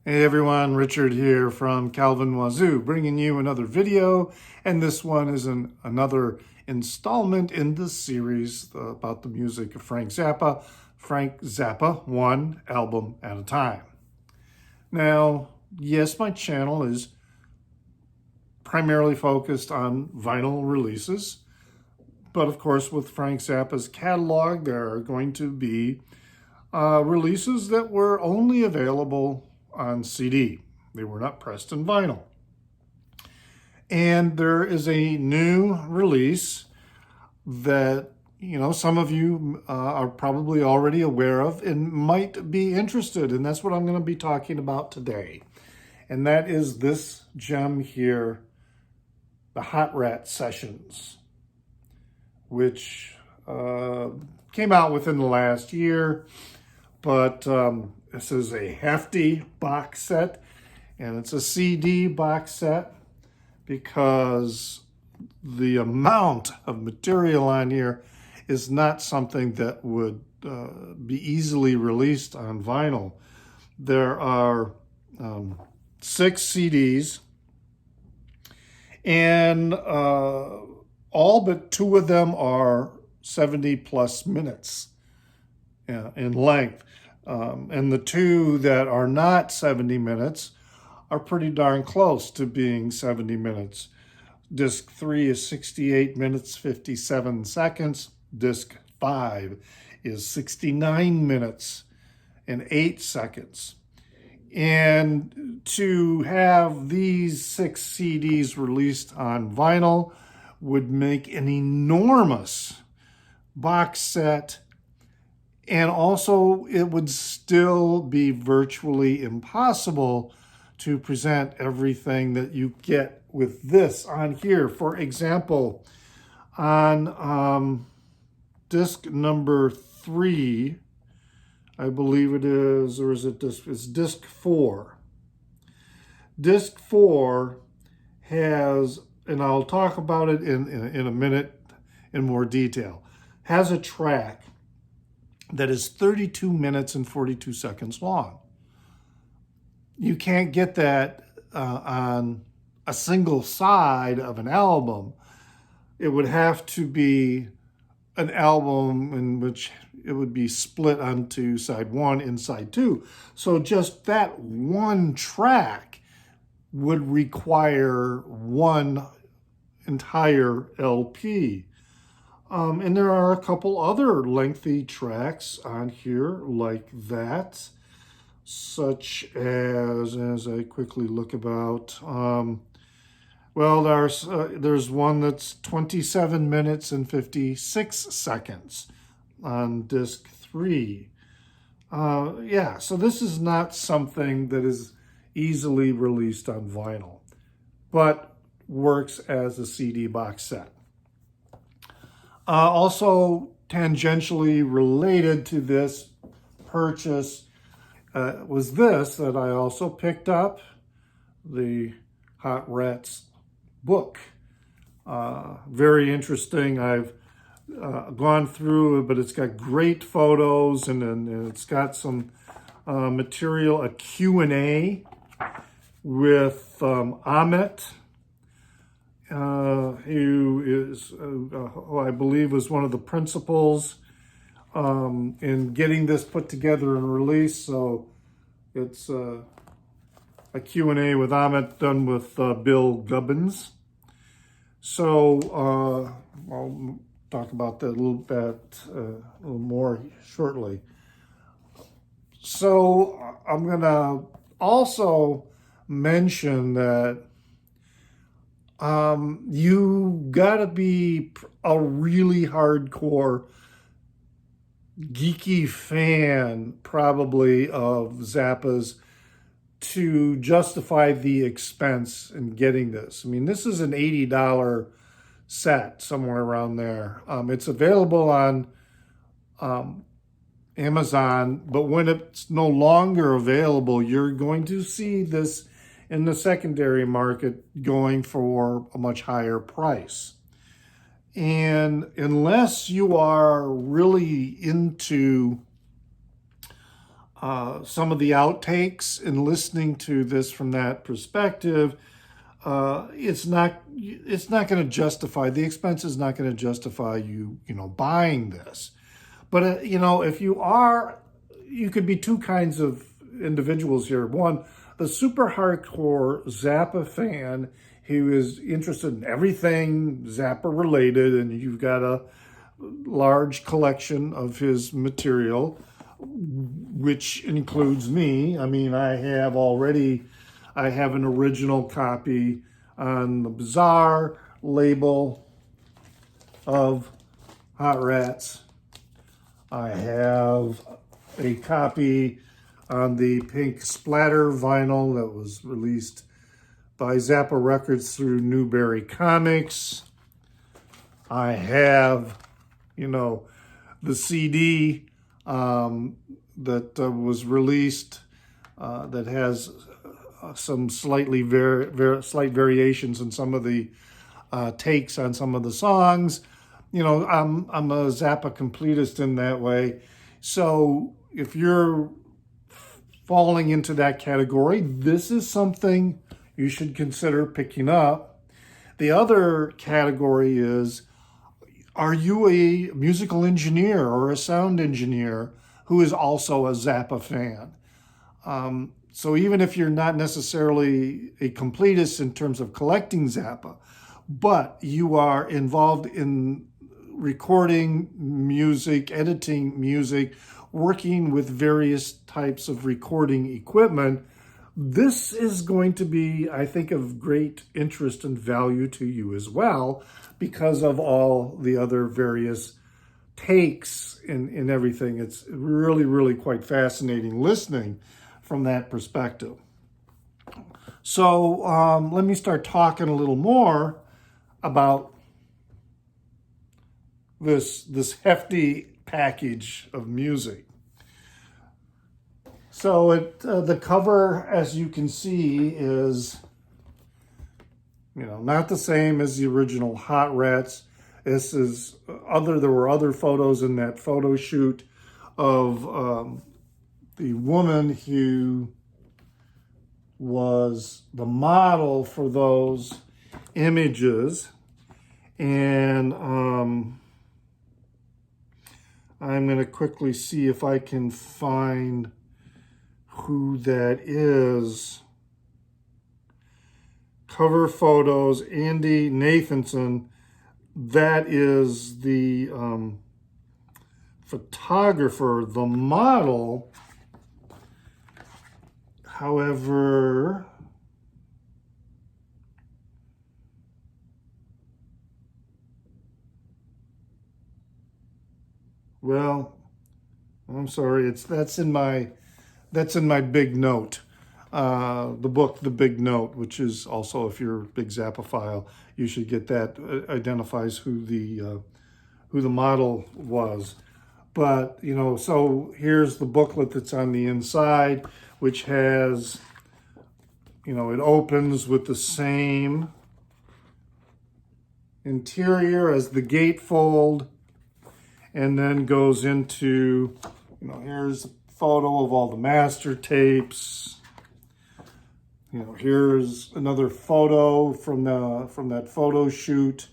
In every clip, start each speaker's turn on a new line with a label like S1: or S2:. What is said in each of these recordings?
S1: Hey everyone, Richard here from Calvin Wazoo, bringing you another video, and this one is another installment in the series about the music of Frank Zappa. Frank Zappa, one album at a time. Now, yes, my channel is primarily focused on vinyl releases, but of course with Frank Zappa's catalog, there are going to be releases that were only available on CD. They were not pressed in vinyl. And there is a new release that, some of you are probably already aware of and might be interested. And that's what I'm going to be talking about today. And that is this gem here, the Hot Rat Sessions, which came out within the last year. But this is a hefty box set, and it's a CD box set because the amount of material on here is not something that would be easily released on vinyl. There are 6 CDs, and all but 2 of them are 70 plus minutes in length. And the 2 that are not 70 minutes are pretty darn close to being 70 minutes. Disc 3 is 68 minutes, 57 seconds. Disc 5 is 69 minutes and 8 seconds. And to have these 6 CDs released on vinyl would make an enormous box set. And also, it would still be virtually impossible to present everything that you get with this on here. For example, on disc number 3, I believe it is, or is it disc? It's disc 4. Disc 4 has, and I'll talk about it in a minute in more detail, has a track that is 32 minutes and 42 seconds long. You can't get that on a single side of an album. It would have to be an album in which it would be split onto side 1 and side 2. So just that one track would require one entire LP. And there are a couple other lengthy tracks on here like that, such as I quickly look about, well, there's one that's 27 minutes and 56 seconds on disc 3. Yeah, so this is not something that is easily released on vinyl, but works as a CD box set. Also, tangentially related to this purchase was this that I also picked up, the Hot Rats book. Very interesting. I've gone through it, but it's got great photos, and it's got some material, a Q&A with Amit, who is, who I believe was one of the principals in getting this put together and released. So it's a Q&A with Amit done with Bill Gubbins. So I'll talk about that a little more shortly. So I'm going to also mention that you gotta be a really hardcore, geeky fan, probably, of Zappa's to justify the expense in getting this. I mean, this is an $80 set, somewhere around there. It's available on Amazon, but when it's no longer available, you're going to see this in the secondary market going for a much higher price. And unless you are really into some of the outtakes and listening to this from that perspective, it's not going to justify, the expense is not going to justify you buying this. But if you could be two kinds of individuals here. One, the super hardcore Zappa fan who is interested in everything Zappa related, and you've got a large collection of his material, which includes me. I mean, I have an original copy on the Bizarre label of Hot Rats. I have a copy on the Pink Splatter vinyl that was released by Zappa Records through Newberry Comics. I have, the CD that was released that has some slight variations in some of the takes on some of the songs. I'm a Zappa completist in that way. So if you're falling into that category, this is something you should consider picking up. The other category is, are you a musical engineer or a sound engineer who is also a Zappa fan? So even if you're not necessarily a completist in terms of collecting Zappa, but you are involved in recording music, editing music, working with various types of recording equipment, this is going to be, I think, of great interest and value to you as well, because of all the other various takes in everything. It's really, really quite fascinating listening from that perspective. So let me start talking a little more about this hefty package of music. So the cover, as you can see, is not the same as the original Hot Rats. This is there were other photos in that photo shoot of the woman who was the model for those images, and I'm going to quickly see if I can find who that is. Cover photos, Andy Nathanson. That is the photographer. The model, however, well, I'm sorry. That's in my big note. The book, The Big Note, which is also, if you're a big Zappaphile, you should get that. Identifies who the model was. But so here's the booklet that's on the inside, which has, it opens with the same interior as the gatefold, and then goes into, here's a photo of all the master tapes. Here's another photo from that photo shoot,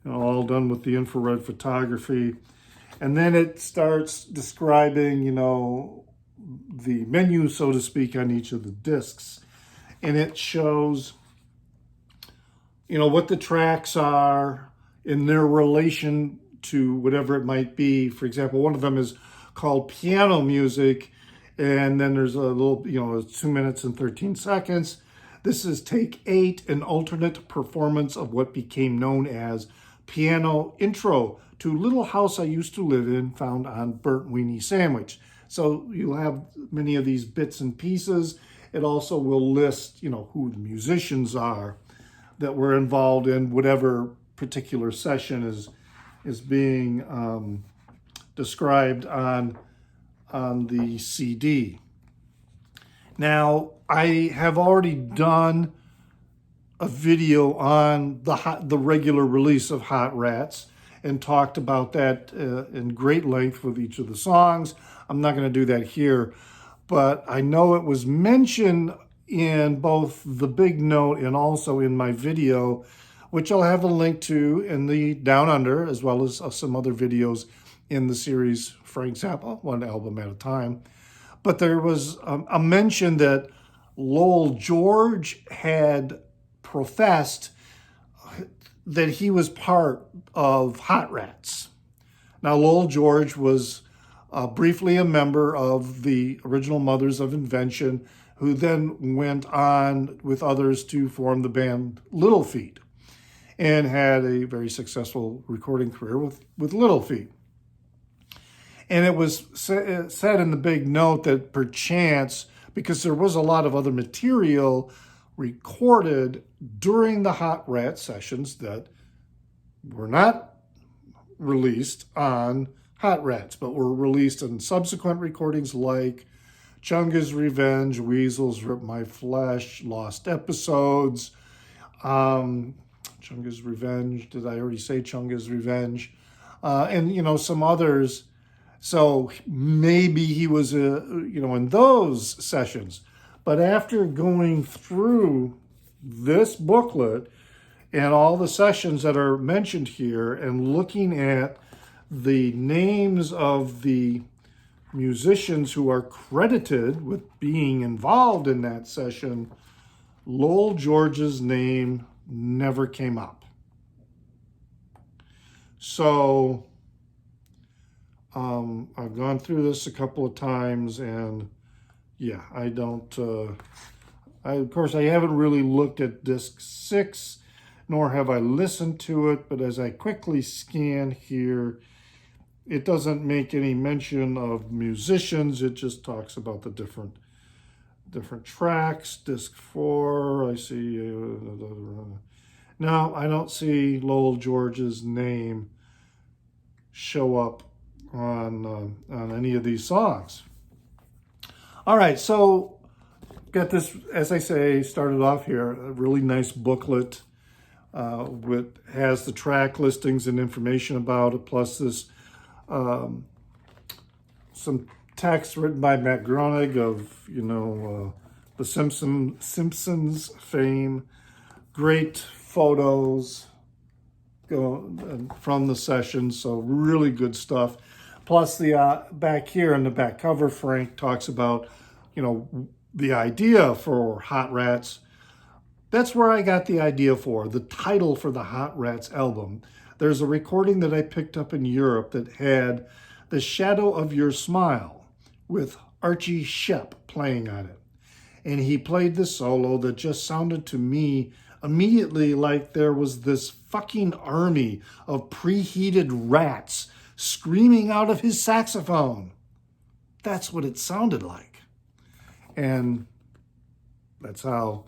S1: all done with the infrared photography. And then it starts describing, the menu, so to speak, on each of the discs. And it shows, what the tracks are in their relation to whatever it might be. For example, one of them is called Piano Music, and then there's a little, 2 minutes and 13 seconds. This is take 8, an alternate performance of what became known as Piano Intro to Little House I Used to Live In, found on Burnt Weenie Sandwich. So you'll have many of these bits and pieces. It also will list, who the musicians are that were involved in whatever particular session is being described on the CD. Now, I have already done a video on the regular release of Hot Rats and talked about that in great length with each of the songs. I'm not going to do that here, but I know it was mentioned in both the big note and also in my video, which I'll have a link to in the Down Under, as well as some other videos in the series Frank Zappa, one album at a time. But there was a mention that Lowell George had professed that he was part of Hot Rats. Now, Lowell George was briefly a member of the original Mothers of Invention, who then went on with others to form the band Little Feat and had a very successful recording career with Little Feat. And it was said in the big note that perchance, because there was a lot of other material recorded during the Hot Rat sessions that were not released on Hot Rats, but were released in subsequent recordings like Chunga's Revenge, Weasels Rip My Flesh, Lost Episodes, Chunga's Revenge, did I already say Chunga's Revenge? And, some others. So maybe he was, in those sessions. But after going through this booklet and all the sessions that are mentioned here and looking at the names of the musicians who are credited with being involved in that session, Lowell George's name never came up. So I've gone through this a couple of times, and yeah, I don't, of course, I haven't really looked at disc 6, nor have I listened to it, but as I quickly scan here, it doesn't make any mention of musicians. It just talks about the different tracks. Disc 4, I see. No, I don't see Lowell George's name show up on any of these songs. All right, so got this, as I say, started off here, a really nice booklet has the track listings and information about it, plus this some text written by Matt Groening of, the Simpsons fame. Great photos from the session, so really good stuff. Plus the back here in the back cover, Frank talks about, the idea for Hot Rats. That's where I got the idea for the title for the Hot Rats album. There's a recording that I picked up in Europe that had The Shadow of Your Smile with Archie Shepp playing on it. And he played the solo that just sounded to me immediately like there was this fucking army of preheated rats screaming out of his saxophone. That's what it sounded like. And that's how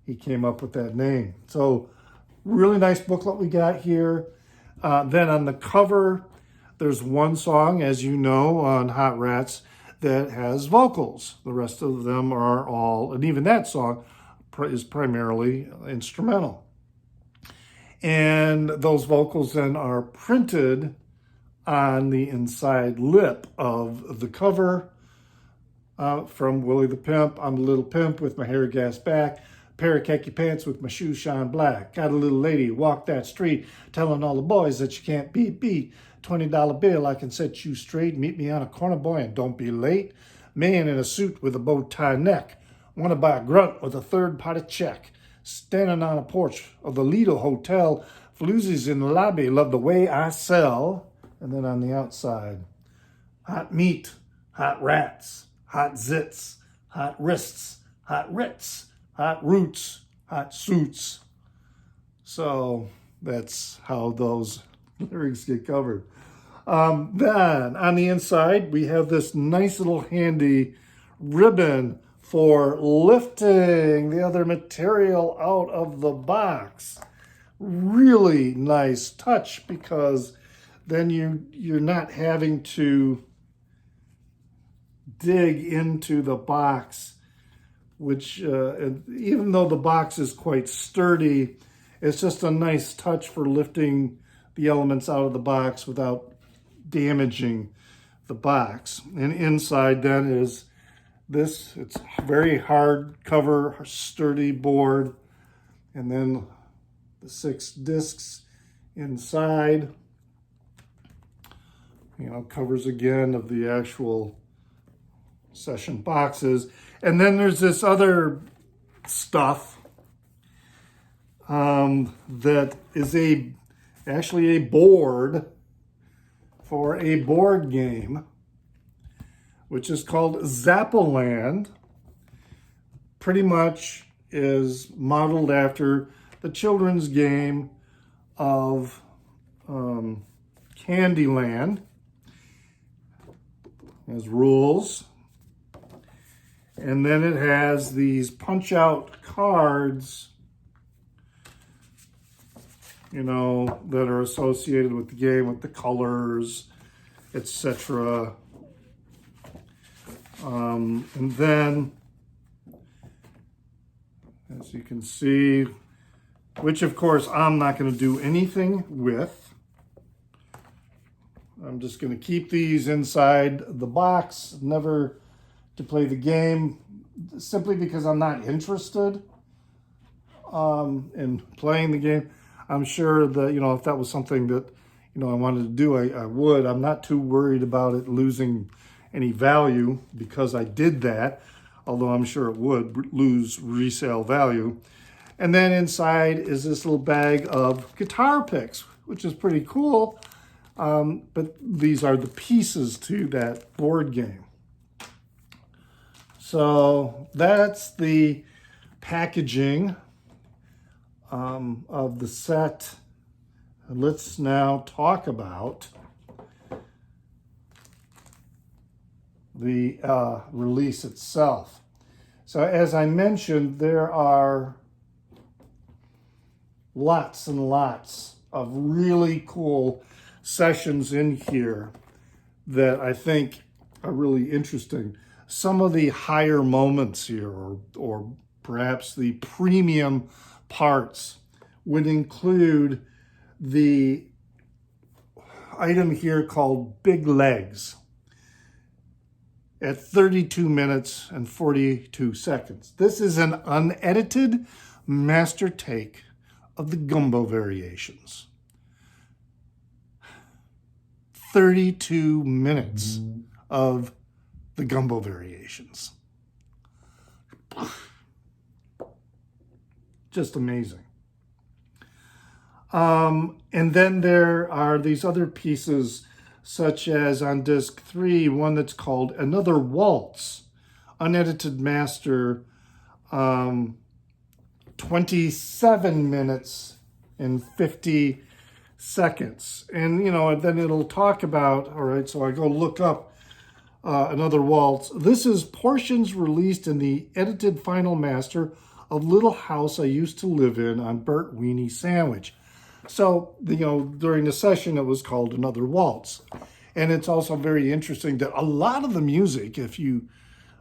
S1: he came up with that name. So really nice booklet we got here. Then on the cover, there's one song, as you know, on Hot Rats that has vocals. The rest of them are all, and even that song is primarily instrumental. And those vocals then are printed on the inside lip of the cover. From Willie the Pimp, I'm a little pimp with my hair gas back, pair of khaki pants with my shoes shine black. Got a little lady, walk that street, telling all the boys that you can't beat. $20 bill, I can set you straight. Meet me on a corner, boy, and don't be late. Man in a suit with a bow tie neck. Want to buy a grunt with a third-party check. Standing on a porch of the Lido Hotel. Floozies in the lobby, love the way I sell. And then on the outside, hot meat, hot rats, hot zits, hot wrists, hot Ritz, hot roots, hot suits. So that's how those lyrics get covered. Then on the inside, we have this nice little handy ribbon for lifting the other material out of the box. Really nice touch, because then you're not having to dig into the box, which even though the box is quite sturdy, it's just a nice touch for lifting the elements out of the box without damaging the box. And inside then is It's very hard cover, sturdy board, and then the 6 discs inside. Covers again of the actual session boxes. And then there's this other stuff that is actually a board for a board game, which is called Zappa. Pretty much is modeled after the children's game of Candyland. It has rules. And then it has these punch-out cards, that are associated with the game, with the colors, etc. And then, as you can see, which of course I'm not going to do anything with. I'm just going to keep these inside the box, never to play the game, simply because I'm not interested in playing the game. I'm sure that, if that was something that, I wanted to do, I would. I'm not too worried about it losing any value because I did that, although I'm sure it would lose resale value. And then inside is this little bag of guitar picks, which is pretty cool. But these are the pieces to that board game. So that's the packaging of the set. Let's now talk about the release itself. So as I mentioned, there are lots and lots of really cool sessions in here that I think are really interesting. Some of the higher moments here, or perhaps the premium parts, would include the item here called Big Legs at 32 minutes and 42 seconds. This is an unedited master take of the Gumbo Variations. 32 minutes of the Gumbo Variations. Just amazing. And then there are these other pieces, such as on disc 3, one that's called Another Waltz, unedited master, 27 minutes and 50 seconds. And, then it'll talk about, all right, so I go look up Another Waltz. This is portions released in the edited final master of Little House I Used to Live In on Burt Weenie Sandwich. So, during the session, it was called Another Waltz. And it's also very interesting that a lot of the music, I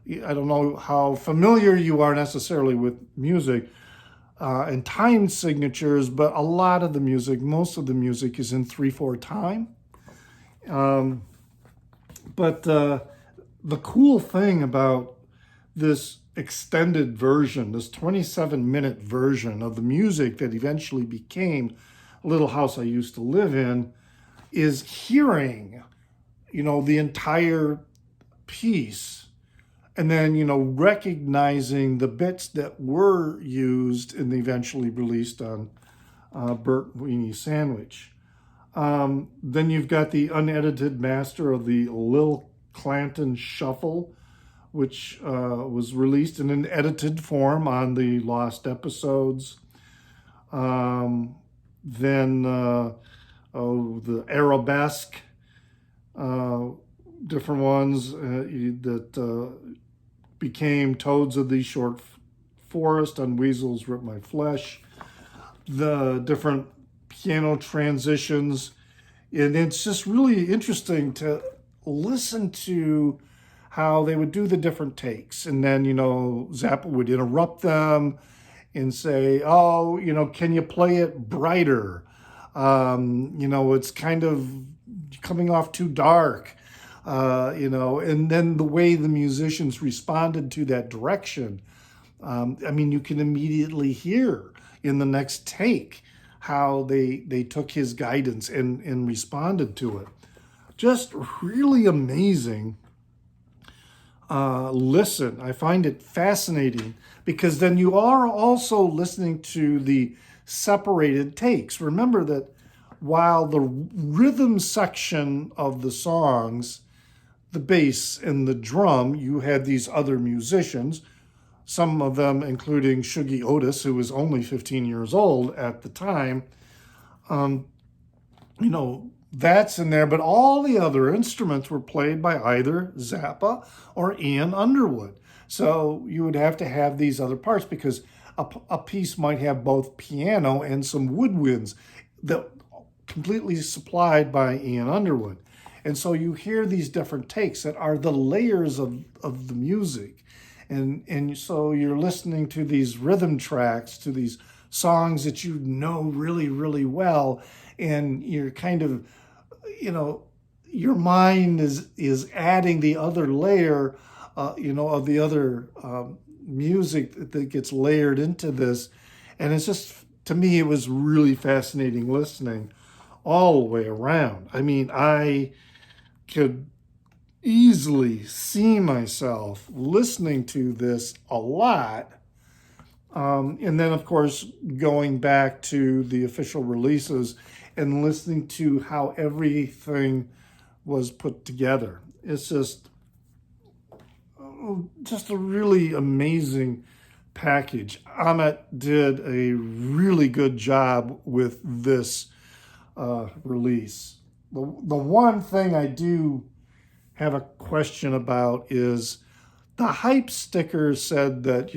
S1: don't know how familiar you are necessarily with music and time signatures, but a lot of the music, most of the music is in 3/4 time. But the cool thing about this extended version, this 27-minute version of the music that eventually became Little House I Used to Live In, is hearing, the entire piece, and then, recognizing the bits that were used and eventually released on Burt Weenie Sandwich. Then you've got the unedited master of the Lil Clanton Shuffle, which was released in an edited form on the Lost Episodes. Then the Arabesque, different ones that became Toads of the Short Forest on Weasels Rip My Flesh. The different piano transitions. And it's just really interesting to listen to how they would do the different takes. And then, Zappa would interrupt them and say, oh, can you play it brighter? It's kind of coming off too dark. and then the way the musicians responded to that direction. I mean, you can immediately hear in the next take how they took his guidance and responded to it. Just really amazing. Listen, I find it fascinating because then you are also listening to the separated takes. Remember that while the rhythm section of the songs, the bass and the drum, you had these other musicians, some of them including Shuggie Otis, who was only 15 years old at the time. That's in there, but all the other instruments were played by either Zappa or Ian Underwood. So you would have to have these other parts because a piece might have both piano and some woodwinds that completely supplied by Ian Underwood. And so you hear these different takes that are the layers of the music. And so you're listening to these rhythm tracks, to these songs that you know really, really well. And you're kind of, your mind is adding the other layer, of the other music that gets layered into this. And it's just, to me, it was really fascinating listening all the way around. I mean, I could easily see myself listening to this a lot. And then, of course, going back to the official releases and listening to how everything was put together. It's just a really amazing package. Ahmet did a really good job with this release. The one thing I do have a question about is the hype sticker said that,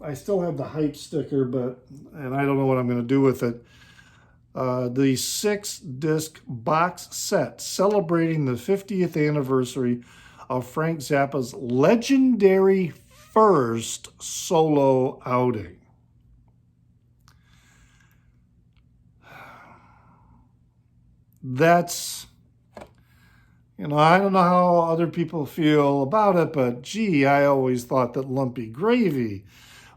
S1: I still have the hype sticker, and I don't know what I'm going to do with it. The 6-disc box set celebrating the 50th anniversary of Frank Zappa's legendary first solo outing. That's, I don't know how other people feel about it, but gee, I always thought that Lumpy Gravy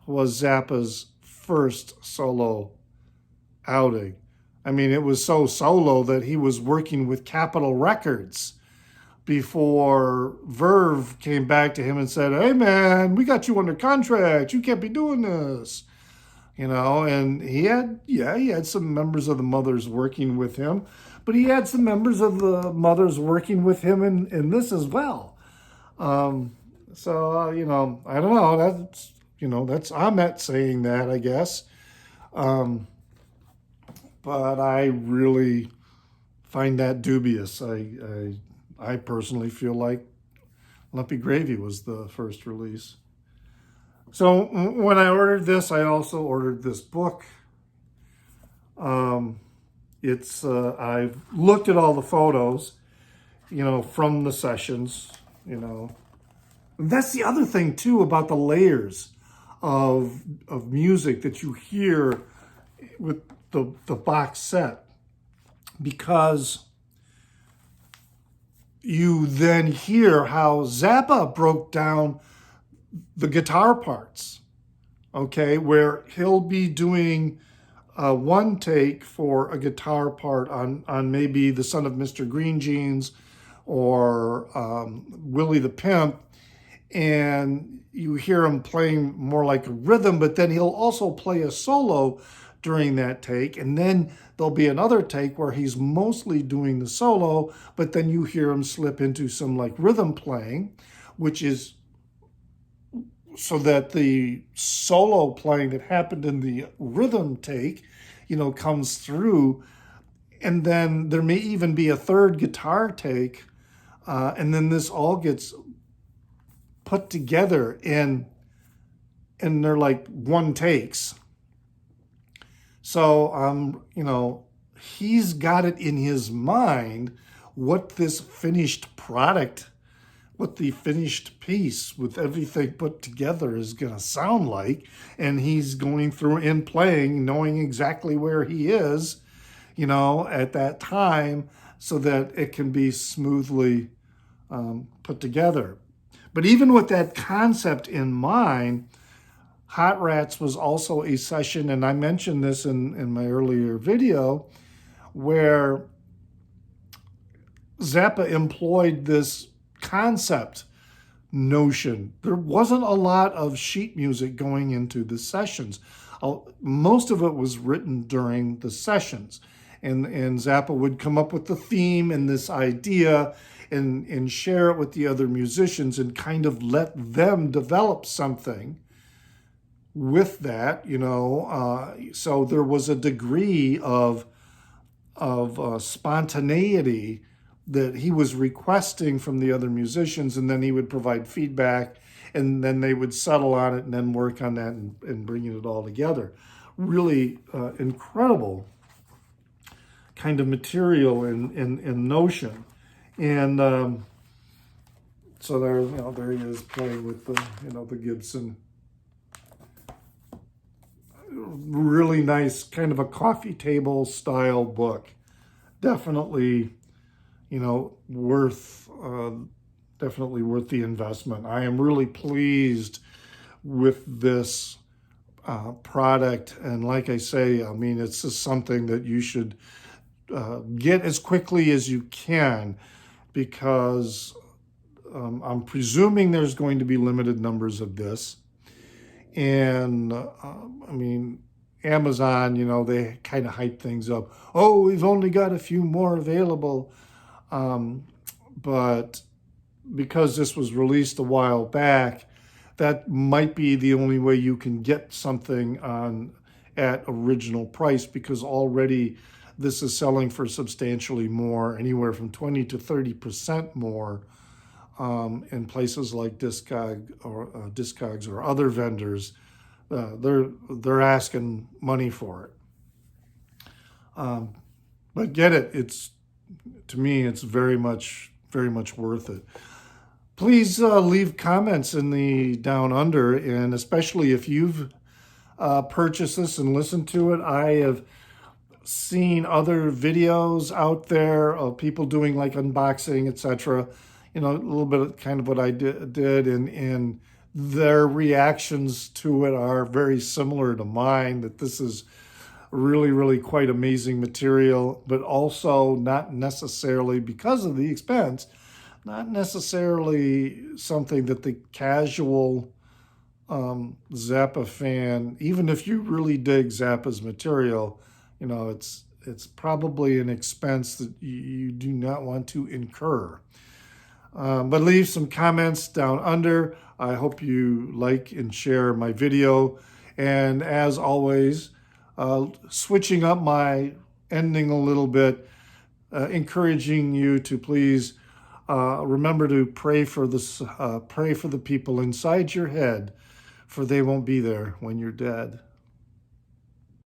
S1: was Zappa's first solo outing. I mean, it was so solo that he was working with Capitol Records before Verve came back to him and said, "Hey man, we got you under contract. You can't be doing this." And he had some members of the Mothers working with him, but he had some members of the Mothers working with him in this as well. I don't know. That's Ahmet saying that, I guess. But I really find that dubious. I personally feel like Lumpy Gravy was the first release. So when I ordered this, I also ordered this book. I've looked at all the photos, from the sessions, And that's the other thing too about the layers of music that you hear with the box set, because you then hear how Zappa broke down the guitar parts, okay, where he'll be doing one take for a guitar part on maybe The Son of Mr. Green Jeans or Willie the Pimp, and you hear him playing more like a rhythm, but then he'll also play a solo during that take, and then there'll be another take where he's mostly doing the solo, but then you hear him slip into some like rhythm playing, which is so that the solo playing that happened in the rhythm take, comes through. And then there may even be a third guitar take, and then this all gets put together and they're like one takes. So, he's got it in his mind what this finished product, what the finished piece with everything put together is going to sound like. And he's going through and playing, knowing exactly where he is, at that time, so that it can be smoothly put together. But even with that concept in mind, Hot Rats was also a session, and I mentioned this in my earlier video, where Zappa employed this concept notion. There wasn't a lot of sheet music going into the sessions. Most of it was written during the sessions. And Zappa would come up with the theme and this idea and share it with the other musicians and kind of let them develop something with that, so there was a degree of spontaneity that he was requesting from the other musicians, and then he would provide feedback, and then they would settle on it and then work on that and bringing it all together. Really incredible kind of material and notion. And so there he is playing with the Gibson. Really nice, kind of a coffee table style book. Definitely, worth the investment. I am really pleased with this product, and like I say, it's just something that you should get as quickly as you can, because I'm presuming there's going to be limited numbers of this. And Amazon, they kind of hype things up. Oh, we've only got a few more available. But because this was released a while back, that might be the only way you can get something at original price, because already this is selling for substantially more, anywhere from 20 to 30% more in places like Discogs or other vendors. They're asking money for it. But get it. To me, it's very much worth it. Please leave comments in the Down Under, and especially if you've purchased this and listened to it. I have seen other videos out there of people doing like unboxing, etc. A little bit of kind of what I did, and their reactions to it are very similar to mine, that this is really, really quite amazing material, but also not necessarily, because of the expense, not necessarily something that the casual Zappa fan, even if you really dig Zappa's material, it's probably an expense that you do not want to incur. But leave some comments down under. I hope you like and share my video. And as always, switching up my ending a little bit, encouraging you to please remember to pray for the people inside your head, for they won't be there when you're dead.